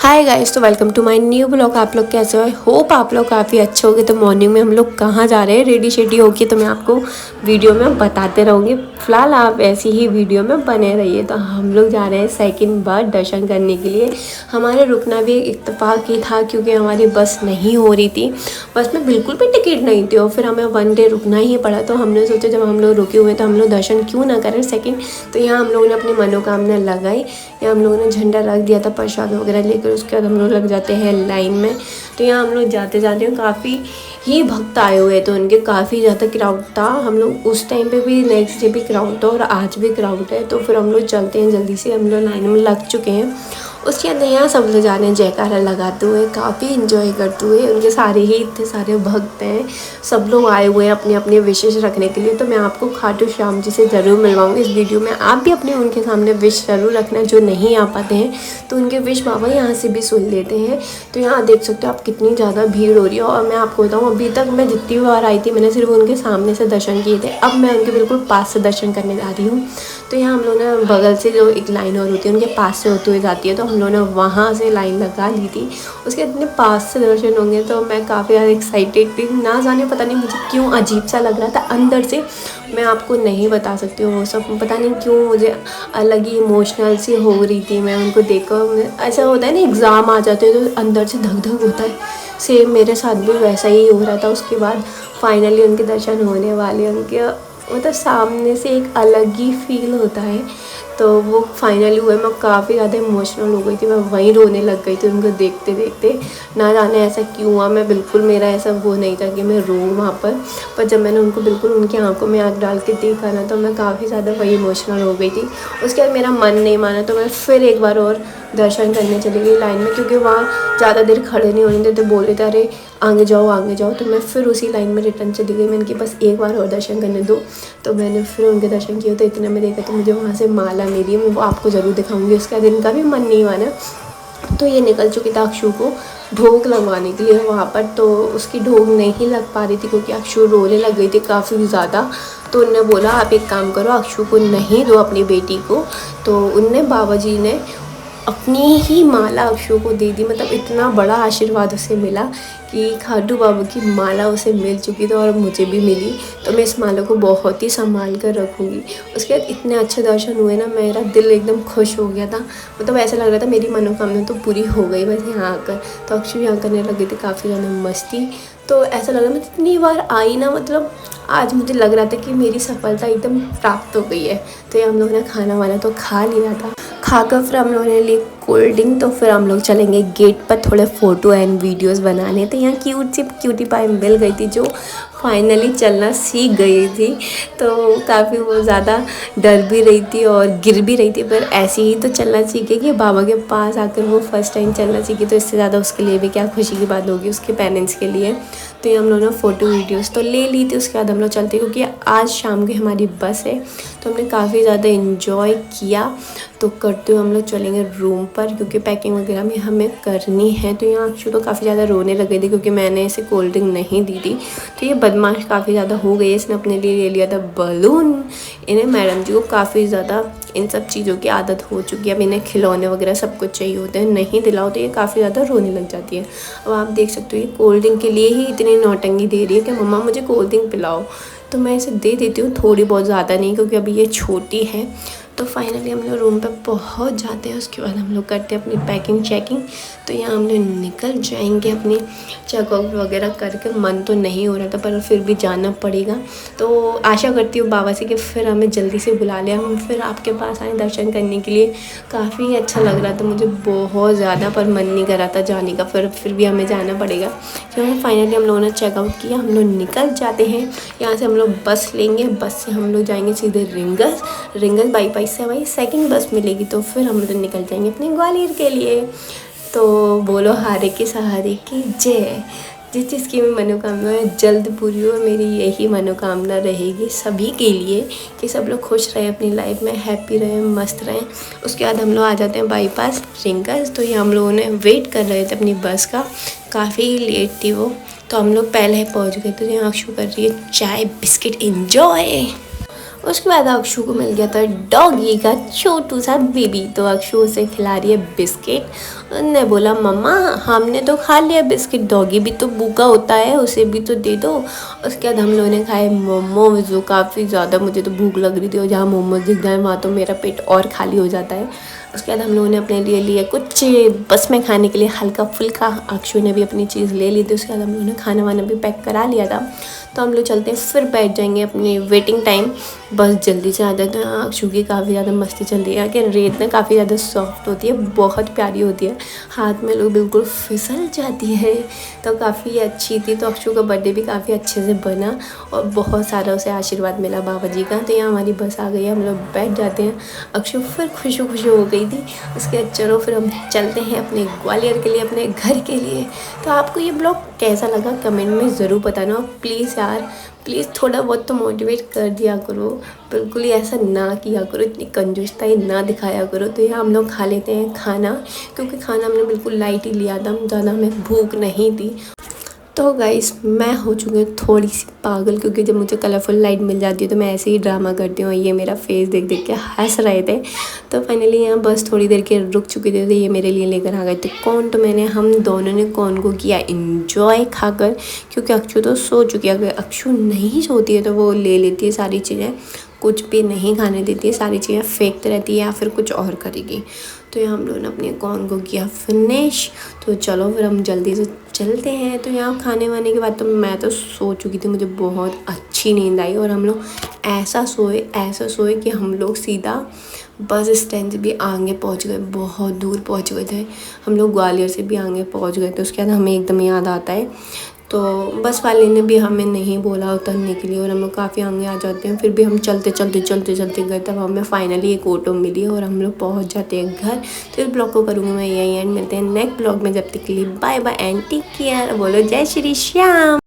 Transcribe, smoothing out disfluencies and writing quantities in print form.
हाय guys, तो welcome to my new blog. आप लोग कैसे हो? आई होप आप लोग काफ़ी अच्छे होंगे। तो मॉर्निंग में हम लोग कहाँ जा रहे हैं, रेडी शेडी होके, तो मैं आपको वीडियो में बताते रहूँगी। फ़िलहाल आप ऐसी ही वीडियो में बने रहिए। तो हम लोग जा रहे हैं सेकंड बार दर्शन करने के लिए। हमारे रुकना भी इत्तेफाक ही था क्योंकि हमारी बस नहीं हो रही थी, बस में बिल्कुल भी टिकट नहीं थी और फिर हमें वन डे रुकना ही पड़ा। तो हमने सोचा जब हम लोग रुके हुए तो हम लोग दर्शन क्यों ना करें सेकंड। तो यहाँ हम लोगों ने अपनी मनोकामना लगाई। यहाँ हम लोगों ने झंडा रख दिया था प्रसाद वगैरह लेकर, उसके बाद हम लोग लग जाते हैं लाइन में। तो यहाँ हम लोग जाते जाते काफ़ी ही भक्त आए हुए थे, उनके काफ़ी ज़्यादा क्राउड था। हम लोग उस टाइम पे भी, नेक्स्ट डे भी क्राउड था और आज भी क्राउड है। तो फिर हम लोग चलते हैं जल्दी से, हम लोग लाइन में लग चुके हैं। उसके बाद यहाँ सब लोग जा रहे हैं जयकारा लगाते हुए, काफ़ी इंजॉय करते हुए। उनके सारे ही इतने सारे भक्त हैं, सब लोग आए हुए हैं अपने अपने विशेष रखने के लिए। तो मैं आपको खाटू श्याम जी से ज़रूर मिलवाऊंगी इस वीडियो में। आप भी अपने उनके सामने विश ज़रूर रखना, जो नहीं आ पाते हैं तो उनके विश बाबा यहाँ से भी सुन लेते हैं। तो यहाँ देख सकते हो आप कितनी ज़्यादा भीड़ हो रही है। और मैं आपको बताऊँ, अभी तक मैं जितनी बार आई थी मैंने सिर्फ उनके सामने से दर्शन किए थे, अब मैं उनके बिल्कुल पास से दर्शन करने जा रही हूँ। तो यहाँ हम लोग ने बगल से जो एक लाइन और होती है उनके पास से होते हुए जाती है, तो हम लोगों ने वहाँ से लाइन लगा ली थी। उसके इतने पास से दर्शन होंगे तो मैं काफ़ी ज़्यादा एक्साइटेड थी। ना जाने पता नहीं मुझे क्यों अजीब सा लग रहा था अंदर से, मैं आपको नहीं बता सकती हूँ वो सब। पता नहीं क्यों मुझे अलग ही इमोशनल सी हो रही थी। मैं उनको देखकर, ऐसा होता है ना एग्ज़ाम आ जाते हैं तो अंदर से धक धक होता है, सेम मेरे साथ भी वैसा ही हो रहा था। उसके बाद फाइनली उनके दर्शन होने वाले, उनके मतलब सामने से एक अलग ही फील होता है। तो वो फाइनली हुए, मैं काफ़ी ज़्यादा इमोशनल हो गई थी, मैं वहीं रोने लग गई थी उनको देखते देखते। ना जाने ऐसा क्यों हुआ, मैं बिल्कुल, मेरा ऐसा वो नहीं था कि मैं रोऊँ वहाँ पर जब मैंने उनको बिल्कुल उनकी आंखों में आँख डाल के देखा ना, तो मैं काफ़ी ज़्यादा वही इमोशनल हो गई थी। उसके बाद मेरा मन नहीं माना, तो मैं फिर एक बार और दर्शन करने चली गई लाइन में, क्योंकि वहाँ ज़्यादा देर खड़े नहीं होने देते, बोले थे अरे आगे जाओ आगे जाओ। तो मैं फिर उसी लाइन में रिटर्न चली गई। मैंने कि बस एक बार और दर्शन करने दो। तो मैंने फिर उनके दर्शन किए। तो इतने में देखा तो मुझे वहाँ से माला मिली है, मैं वो आपको ज़रूर दिखाऊंगी। उसका दिन का भी मन नहीं माना। तो ये निकल चुकी थी अक्षु को भोग लगवाने के लिए वहाँ पर। तो उसकी भोग नहीं लग पा रही थी क्योंकि अक्षु रोने लग गई थी काफ़ी ज़्यादा। तो उनने बोला आप एक काम करो, अक्षु को नहीं दो अपनी बेटी को। तो उनने, बाबा जी ने अपनी ही माला अक्षु को दे दी। मतलब इतना बड़ा आशीर्वाद उसे मिला कि खाटू बाबा की माला उसे मिल चुकी थी और मुझे भी मिली। तो मैं इस माला को बहुत ही संभाल कर रखूँगी। उसके बाद इतने अच्छे दर्शन हुए ना, मेरा दिल एकदम खुश हो गया था। मतलब ऐसा लग रहा था मेरी मनोकामना तो पूरी हो गई बस यहाँ आकर। तो अक्षु यहाँ करने लगी थी काफ़ी ज़्यादा मस्ती। तो ऐसा लग रहा मैं जितनी बार आई ना, मतलब आज मुझे लग रहा था कि मेरी सफलता एकदम प्राप्त हो गई है। तो ये हम लोगों ने खाना वाना तो खा लिया था। खाकर फिर हम लोगों ने ली कोल्ड ड्रिंक। तो फिर हम लोग चलेंगे गेट पर थोड़े फ़ोटो एंड वीडियोस बनाने। तो यहाँ क्यूटी पाई मिल गई थी जो फाइनली चलना सीख गई थी। तो काफ़ी वो ज़्यादा डर भी रही थी और गिर भी रही थी, पर ऐसे ही तो चलना सीखेगी। बाबा के पास आकर वो फर्स्ट टाइम चलना सीखी, तो इससे ज़्यादा उसके लिए भी क्या खुशी की बात होगी उसके पेरेंट्स के लिए। तो ये हम लोगों ने फ़ोटो वीडियोस तो ले ली थी। उसके बाद हम लोग चलते, क्योंकि आज शाम की हमारी बस है। तो हमने काफ़ी ज़्यादा इन्जॉय किया। तो करते हुए हम लोग चलेंगे रूम पर, क्योंकि पैकिंग वगैरह भी हमें करनी है। तो यहाँ अक्षु तो काफ़ी ज़्यादा रोने लग गई थी क्योंकि मैंने इसे कोल्ड ड्रिंक नहीं दी थी। तो ये बदमाश काफ़ी ज़्यादा हो गई है, इसने अपने लिए ले लिया था बलून। इन्हें, मैडम जी को काफ़ी ज़्यादा इन सब चीज़ों की आदत हो चुकी है। अब इन्हें खिलौने वगैरह सब कुछ चाहिए होते हैं, नहीं दिलाओ तो ये काफ़ी ज़्यादा रोने लग जाती है। अब आप देख सकते हो ये कोल्ड ड्रिंक के लिए ही इतनी नौटंकी दे रही है कि मम्मा मुझे कोल्ड ड्रिंक पिलाओ। तो मैं इसे दे देती हूँ, थोड़ी बहुत, ज़्यादा नहीं, क्योंकि अभी ये छोटी है। तो फाइनली हम लोग रूम पे पहुँच जाते हैं। उसके बाद हम लोग करते हैं अपनी पैकिंग चेकिंग। तो यहाँ हम लोग निकल जाएंगे अपनी चेकआउट वगैरह करके। मन तो नहीं हो रहा था पर फिर भी जाना पड़ेगा। तो आशा करती हूँ बाबा से कि फिर हमें जल्दी से बुला लिया, हम फिर आपके पास आए दर्शन करने के लिए। काफ़ी अच्छा लग रहा था मुझे बहुत ज़्यादा, पर मन नहीं कर रहा था जाने का। फिर भी हमें जाना पड़ेगा। तो फाइनली हम लोगों ने चेकआउट किया, हम लोग निकल जाते हैं। यहाँ से हम लोग बस लेंगे, बस से हम लोग जाएंगे सीधे रिंगस बाईपास से हमारी सेकंड बस मिलेगी। तो फिर हम लोग निकल जाएंगे अपने ग्वालियर के लिए। तो बोलो हारे की सहारे की जय। जिस चीज़ की मनोकामना है जल्द पूरी हो, मेरी यही मनोकामना रहेगी सभी के लिए कि सब लोग खुश रहें अपनी लाइफ में, हैप्पी रहें, मस्त रहें। उसके बाद हम लोग आ जाते हैं बाईपास रिंगस। तो ये हम लोगों ने वेट कर रहे थे अपनी बस का, काफ़ी लेट थी वो। तो हम लोग पहले ही पहुँच गए। तो यहाँ अक्षु कर रही है चाय बिस्किट, इन्जॉय। उसके बाद अक्षु को मिल गया था डॉगी का छोटू सा बेबी। तो अक्षु उसे खिला रही है बिस्किट। ने बोला मम्मा हमने तो खा लिया बिस्किट, डॉगी भी तो भूखा होता है, उसे भी तो दे दो। उसके बाद हम लोगों ने खाए मोमोज, जो काफ़ी ज़्यादा मुझे तो भूख लग रही थी, और जहाँ मोमोज दिख जाए वहाँ तो मेरा पेट और खाली हो जाता है। उसके बाद हम लोगों ने अपने लिए लिया कुछ बस में खाने के लिए हल्का फुल्का। अक्षु ने भी अपनी चीज़ ले ली थी। उसके बाद हम लोगों ने खाना वाना भी पैक करा लिया था। तो हम लोग चलते हैं, फिर बैठ जाएंगे अपनी वेटिंग टाइम। बस जल्दी से आ जाते हैं। अक्षु की काफ़ी ज़्यादा मस्ती चल रही है कि रेत ना काफ़ी ज़्यादा सॉफ्ट होती है, बहुत प्यारी होती है, हाथ में लोग बिल्कुल फिसल जाती है। तो काफ़ी अच्छी थी। तो अक्षु का बर्थडे भी काफ़ी अच्छे से बना और बहुत सारा उसे आशीर्वाद मिला बाबा जी का। तो यहाँ हमारी बस आ गई है, हम लोग बैठ जाते हैं। अक्षु फिर खुशी खुशी हो गई थी। उसके बाद चलो फिर हम चलते हैं अपने ग्वालियर के लिए, अपने घर के लिए। तो आपको ये ब्लॉग कैसा लगा कमेंट में ज़रूर बताना। प्लीज़ यार प्लीज़ थोड़ा बहुत तो मोटिवेट कर दिया करो, बिल्कुल ही ऐसा ना किया करो, इतनी कंजूसताई ना दिखाया करो। तो यहाँ हम लोग खा लेते हैं खाना, क्योंकि खाना हमने बिल्कुल लाइट ही लिया था, ज़्यादा हमें भूख नहीं थी। तो गाइस मैं हो चुकी हूँ थोड़ी सी पागल, क्योंकि जब मुझे कलरफुल लाइट मिल जाती है तो मैं ऐसे ही ड्रामा करती हूँ। ये मेरा फेस देख देख के हंस रहे थे। तो फाइनली यहाँ बस थोड़ी देर के रुक चुके थे, तो ये मेरे लिए लेकर आ गए थे कॉर्न। तो हम दोनों ने कॉर्न को किया इंजॉय खाकर, क्योंकि अक्षु तो सो चुकी है। अगर अक्षु नहीं सोती है तो वो ले लेती है सारी चीज़ें, कुछ भी नहीं खाने देती है, सारी चीज़ें फेंकते रहती है या फिर कुछ और करेगी। तो यहाँ हम लोगों ने अपने कॉर्न को किया फिनिश। तो चलो फिर हम जल्दी से चलते हैं। तो यहाँ खाने वाने के बाद तो मैं तो सो चुकी थी, मुझे बहुत अच्छी नींद आई। और हम लोग ऐसा सोए कि हम लोग सीधा बस स्टैंड से भी आगे पहुँच गए, बहुत दूर पहुँच गए थे हम लोग, ग्वालियर से भी आगे पहुँच गए थे। उसके बाद हमें एकदम याद आता है, तो बस वाले ने भी हमें नहीं बोला उतरने के लिए, और हम लोग काफ़ी आगे आ जाते हैं। फिर भी हम चलते गए, तब हमें फाइनली एक ऑटो मिली और हम लोग पहुंच जाते हैं घर। तो इस ब्लॉग को करूँगी मैं यही एंड, मिलते हैं नेक्स्ट ब्लॉग में। जब तक के लिए bye bye and take care. बोलो जय श्री श्याम।